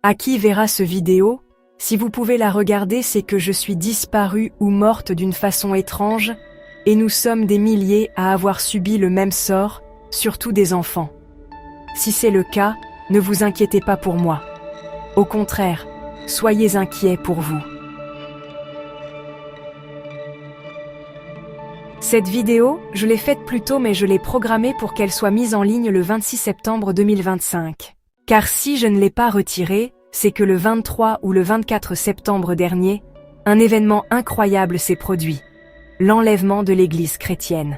À qui verra ce vidéo? Si vous pouvez la regarder, c'est que je suis disparue ou morte d'une façon étrange, et nous sommes des milliers à avoir subi le même sort, surtout des enfants. Si c'est le cas, ne vous inquiétez pas pour moi. Au contraire, soyez inquiets pour vous. Cette vidéo, je l'ai faite plus tôt mais je l'ai programmée pour qu'elle soit mise en ligne le 26 septembre 2025. Car si je ne l'ai pas retirée, c'est que le 23 ou le 24 septembre dernier, un événement incroyable s'est produit. L'enlèvement de l'Église chrétienne.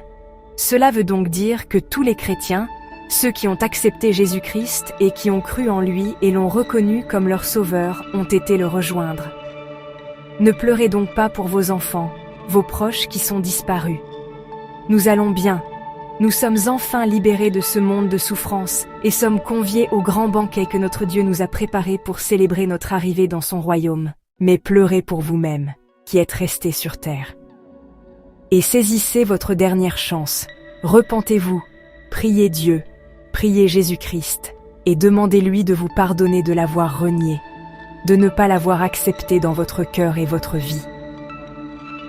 Cela veut donc dire que tous les chrétiens, ceux qui ont accepté Jésus-Christ et qui ont cru en lui et l'ont reconnu comme leur sauveur, ont été le rejoindre. Ne pleurez donc pas pour vos enfants, vos proches qui sont disparus. Nous allons bien. Nous sommes enfin libérés de ce monde de souffrance et sommes conviés au grand banquet que notre Dieu nous a préparé pour célébrer notre arrivée dans son royaume. Mais pleurez pour vous-même, qui êtes restés sur terre. Et saisissez votre dernière chance. Repentez-vous, priez Dieu, priez Jésus-Christ, et demandez-lui de vous pardonner de l'avoir renié, de ne pas l'avoir accepté dans votre cœur et votre vie.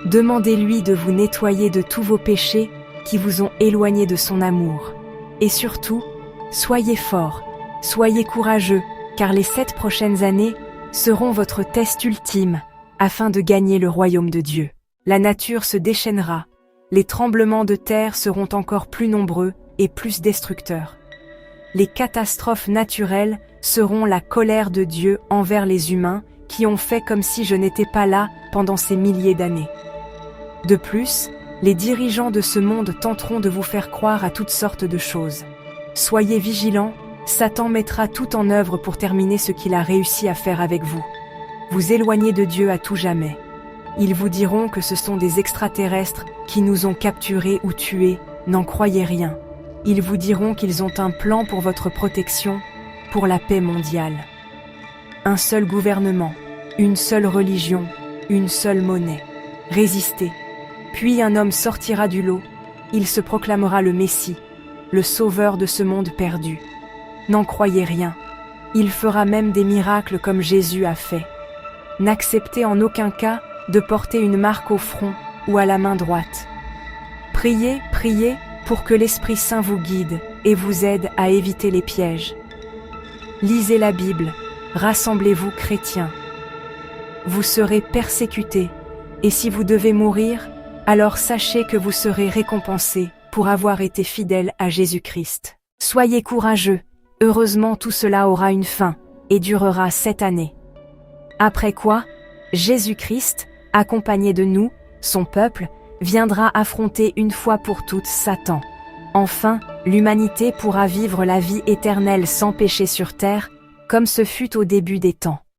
Demandez-lui de vous nettoyer de tous vos péchés qui vous ont éloigné de son amour. Et surtout, soyez forts, soyez courageux, car les 7 prochaines années seront votre test ultime afin de gagner le royaume de Dieu. La nature se déchaînera, les tremblements de terre seront encore plus nombreux et plus destructeurs. Les catastrophes naturelles seront la colère de Dieu envers les humains qui ont fait comme si je n'étais pas là pendant ces milliers d'années. De plus, les dirigeants de ce monde tenteront de vous faire croire à toutes sortes de choses. Soyez vigilants, Satan mettra tout en œuvre pour terminer ce qu'il a réussi à faire avec vous. Vous éloigner de Dieu à tout jamais. Ils vous diront que ce sont des extraterrestres qui nous ont capturés ou tués, n'en croyez rien. Ils vous diront qu'ils ont un plan pour votre protection, pour la paix mondiale. Un seul gouvernement, une seule religion, une seule monnaie. Résistez. Puis un homme sortira du lot, il se proclamera le Messie, le sauveur de ce monde perdu. N'en croyez rien. Il fera même des miracles comme Jésus a fait. N'acceptez en aucun cas de porter une marque au front ou à la main droite. Priez, priez pour que l'Esprit Saint vous guide et vous aide à éviter les pièges. Lisez la Bible, rassemblez-vous chrétiens. Vous serez persécutés, et si vous devez mourir, alors sachez que vous serez récompensés pour avoir été fidèles à Jésus-Christ. Soyez courageux, heureusement tout cela aura une fin et durera 7 années. Après quoi, Jésus-Christ, accompagné de nous, son peuple, viendra affronter une fois pour toutes Satan. Enfin, l'humanité pourra vivre la vie éternelle sans péché sur terre, comme ce fut au début des temps.